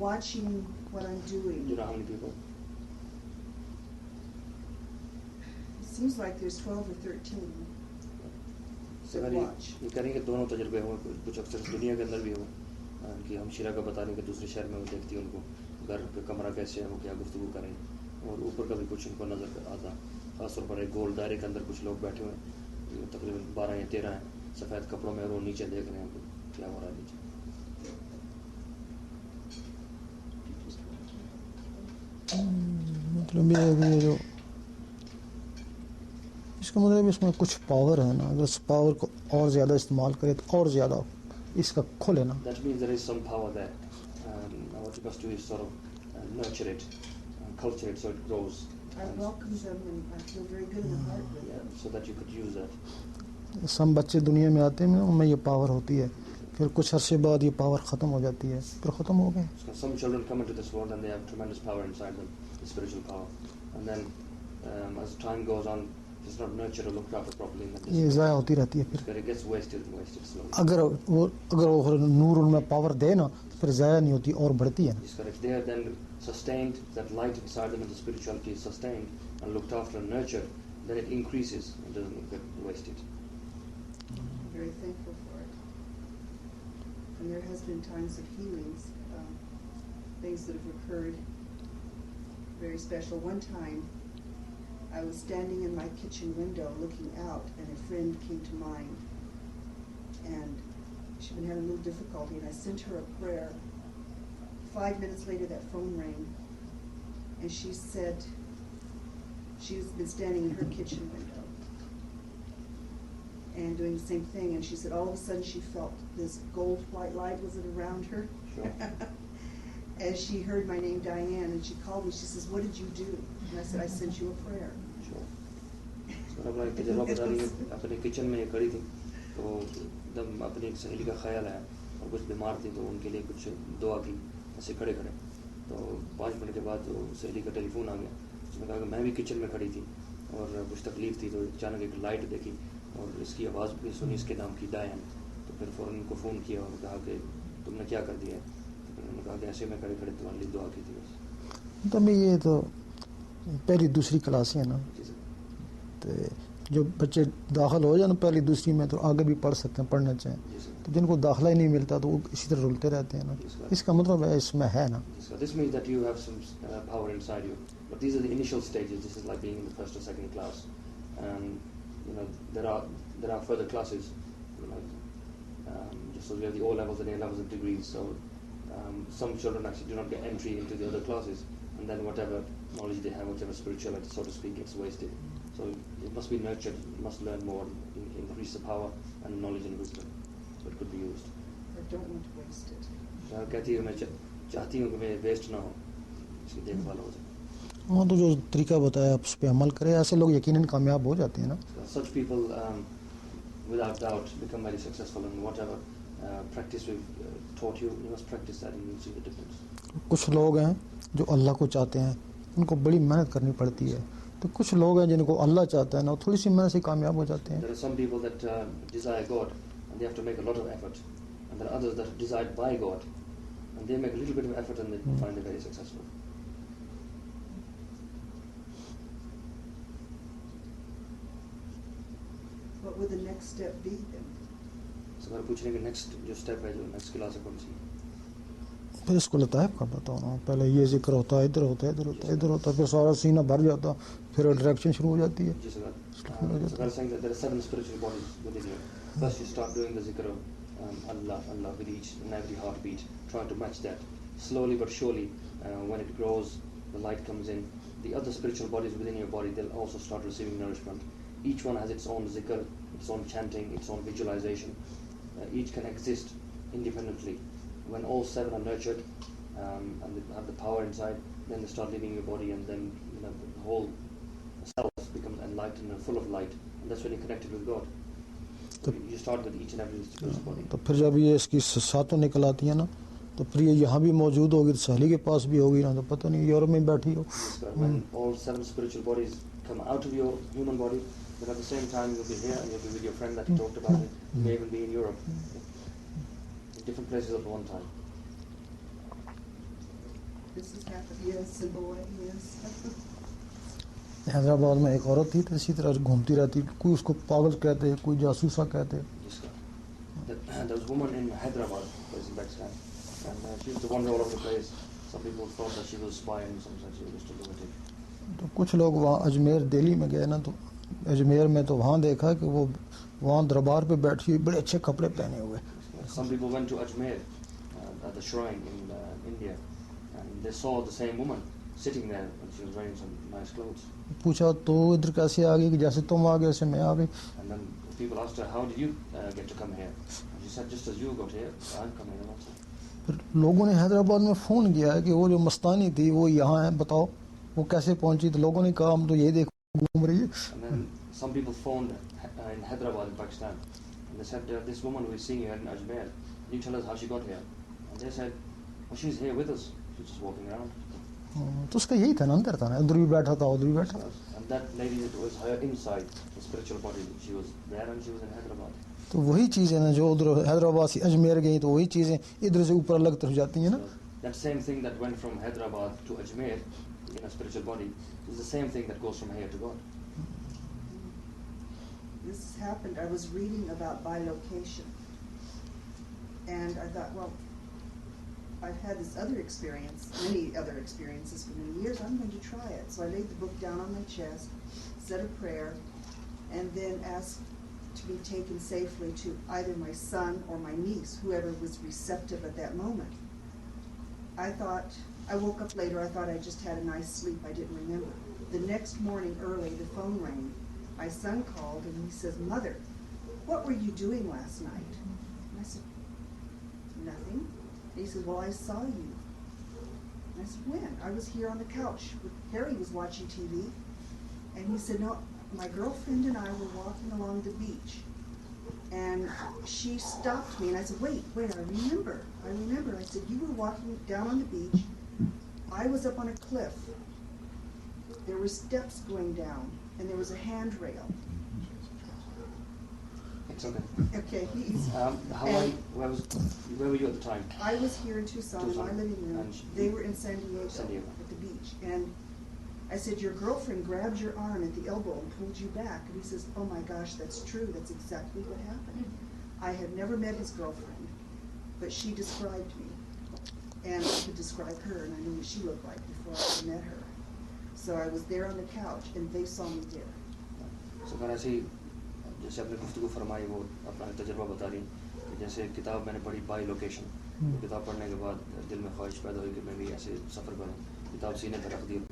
watching what I'm doing. Do you know how many people? It seems like there's 12 or 13 So that watch. ये करेंगे दोनों तजुर्बे हुए कुछ अक्सर इस दुनिया के अंदर भी हुए कि हम शिरा का बता रहे हैं कि दूसरे शहर में वो देखती है उनको घर का कमरा कैसे है वो क्या गुफ्तगू करें और ऊपर का भी कुछ उनको नज़र आता खासतौर पर एक गोल दायरे के अंदर कुछ लोग बैठे हुए हैं तकरीबन 12 या 13 हैं सफ़ेद कपड़ों में और वो नीचे देख रहे हैं क्या हो रहा है नीचे मतलब ये जो इसका मतलब इसमें कुछ पावर है ना, अगर इस पावर को और ज़्यादा इस्तेमाल करें तो और ज़्यादा इसका खोले ना. That means there is some power there. What you must do is sort of nurture it, culture it so it grows. I welcome them and I feel very good in the heart with them. So that you could use that. सब बच्चे दुनिया में आते हैं उनमें ये power होती है, फिर कुछ अरसे बाद ये पावर ख़त्म हो जाती है, फिर ख़त्म हो गए. Some children come into this world and they have tremendous power inside them, the spiritual power, and then as time goes on, it's not nurtured or looked after properly. ये ज़ाया होती रहती है फिर. It gets wasted slowly. अगर वो नूर उनमें power दे ना तो फिर ज़ाया नहीं होती और बढ़ती है. If they are then sustained, that light inside them and the spirituality is sustained and looked after and nurtured, then it increases and doesn't get wasted. I'm very thankful for it. And there has been times of healings, things that have occurred very special. One time, I was standing in my kitchen window looking out, and a friend came to mind. And she'd been having a little difficulty, and I sent her a prayer. 5 minutes later, that phone rang, and she said she's been standing in her kitchen window and doing the same thing, and she said all of a sudden she felt this gold white light, was it around her? Sure. As she heard my name, Diane, and she called me, she says, what did you do? And I said, I sent you a prayer. Sure. So अपने kitchen में खड़ी थी तो एकदम अपनी एक सहेली का ख्याल आया और कुछ बीमार थी तो उनके लिए कुछ दुआ की ऐसे खड़े खड़े तो 5 मिनट के बाद तो सहेली का टेलीफोन आ गया. उसने कहा कि मैं भी किचन में खड़ी थी और कुछ तकलीफ थी तो अचानक एक लाइट देखी और इसकी आवाज़ भी सुनी, इसके नाम की डायन. तो फिर फ़ौरन उनको फ़ोन किया और कहा कि तुमने क्या कर दिया. तो फिर उन्होंने कहा कि ऐसे में खड़े खड़े तुम्हारे लिए दुआ की थी बस. तो मैं ये तो पहली दूसरी क्लास है ना, तो जो बच्चे दाखिल हो जाए ना पहली दूसरी में तो आगे भी पढ़ सकते हैं, पढ़ना चाहें. तो जिनको दाखिला ही नहीं मिलता तो वो इसी तरह रुलते रहते हैं ना. इसका मतलब है इसमें है ना. So this means that you have some power inside you, but these are the initial stages. This is like being in the first or second class, and you know there are further classes. You know, just so we have the O levels and A levels of degrees. So some children actually do not get entry into the other classes, and then whatever knowledge they have, whatever spirituality, so to speak, gets wasted. So it must be nurtured. You must learn more, increase the power and knowledge and wisdom, so it could be used. I don't want to waste it. कहती है मैं चाहती हूँ कि मैं waste ना हो, इसकी देखभाल हो जाए. हाँ तो जो तरीका बताया उस पर अमल करें, ऐसे लोग यकीनन कामयाब हो जाते हैं ना. Such people without doubt become very successful, and whatever practice we've taught you, you must practice that and you'll see the difference. कुछ लोग हैं जो अल्लाह को चाहते हैं, उनको बड़ी मेहनत करनी पड़ती है. तो कुछ लोग हैं जिनको अल्लाह चाहता है ना, थोड़ी सी मेहनत से कामयाब हो जाते हैं. There are some people that desire God and they have to make a lot of effort, and there are others that are desired by God and they make a little bit of effort and they find it very successful. What would the next step be then? So अगर पूछने के next जो step है, जो next class है कौन सी? फिर इसको लताइफ का बताना. पहले ये जिक्र होता है, इधर होता है, इधर होता है, इधर होता है, फिर सारा सीना भर जाता, फिर डायरेक्शन शुरू हो जाती है. So I'm saying that there are 7 spiritual bodies within you. First you start doing the zikr of Allah, Allah with each and every heartbeat, trying to match that. Slowly but surely, when it grows, the light comes in. The other spiritual bodies within your body, they'll also start receiving nourishment. Each one has its own zikr, its own chanting, its own visualization. Each can exist independently. When all 7 are nurtured and they have the power inside, then they start leaving your body, and then the whole cells become enlightened and full of light, and that's when you're connected with God. So you start with each and every spiritual body. तो फिर जब ये इसकी सातों निकल आती है ना, तो फिर ये यहाँ भी मौजूद होगी, तो सहेली के पास भी होगी ना, तो पता नहीं यूरोप में बैठी हो. When all 7 spiritual bodies come out of your human body, then at the same time you'll be here and you'll be with your friend that you talked about it. You may even be in Europe, in different places at one time. this has happened. Yes, in Hawaii, yes. Hyderabad में एक औरत थी तो इसी तरह घूमती रहती, कोई उसको पागल कहते, कोई जासूसा कहते. जिसका there was a woman in Hyderabad, place in Pakistan, and she used to wander all over the place. Some people thought that she was a spy, and some said she was just a lunatic. तो कुछ लोग वहाँ अजमेर दिल्ली में गए ना, तो अजमेर में तो वहाँ देखा कि वो वहाँ दरबार पे बैठी हुई, बड़े अच्छे कपड़े पहने हुए. Some people went to Ajmer, at the shrine in India, and they saw the same woman sitting there, and she was wearing some nice clothes. पूछा तो इधर कैसे आ गई, कि जैसे तुम आ गए वैसे मैं आ गई. And then people asked her, "How did you get to come here?" And she said, "Just as you got here, I'm coming here also." फिर लोगों ने हैदराबाद में फ़ोन किया है कि वो जो मस्तानी थी वो यहाँ है, बताओ वो कैसे पहुंची. तो लोगों ने कहा हम तो यही देखो घूम रही है. And then some people phoned in Hyderabad in Pakistan, and they said, "This woman who is seeing you in Ajmer, can you tell us how she got here?" And they said, "Oh, she's here with us. She's just walking around." तो उसका यही था ना, अंदर था ना, उधर भी बैठा था उधर भी बैठा था. And that lady that was her inside the spiritual body, she was there and she was in Hyderabad. तो वही चीज़ें ना जो उधर हैदराबाद से अजमेर गई, तो वही चीज़ें इधर से ऊपर अलग तरफ जाती हैं ना. So that same thing that went from Hyderabad to Ajmer in a spiritual body is the same thing that goes from here to God. This has happened. I was reading about bilocation. And I thought, well, I've had this other experience, many other experiences for many years. I'm going to try it. So I laid the book down on my chest, said a prayer, and then asked to be taken safely to either my son or my niece, whoever was receptive at that moment. I woke up later, I thought I just had a nice sleep. I didn't remember. The next morning early, the phone rang. My son called and he says, "Mother, what were you doing last night?" And I said, "Nothing." And he says, "Well, I saw you." And I said, "When?" "I was here on the couch. Harry was watching TV." And he said, "No, my girlfriend and I were walking along the beach. And she stopped me." And I said, wait, I remember. I said, "You were walking down on the beach. I was up on a cliff. There were steps going down, and there was a handrail." It's okay. Okay, he's... Where were you at the time? I was here in Tucson in my living room. And They were in San Diego San Diego. at the beach. And I said, "Your girlfriend grabbed your arm at the elbow and pulled you back." And he says, "Oh my gosh, that's true. That's exactly what happened." I had never met his girlfriend, but she described me. And I could describe her, and I knew what she looked like before I met her. So I was there on the couch, and they saw me there. So when I see, जैसे आपने गुफ्तगू फरमाई वो अपना तजुर्बा बता रही कि जैसे किताब मैंने पढ़ी बाई लोकेशन, किताब पढ़ने के बाद दिल में ख्वाहिश पैदा हुई कि मैं भी ऐसे सफ़र करूँ, किताब सीने पर रख दी.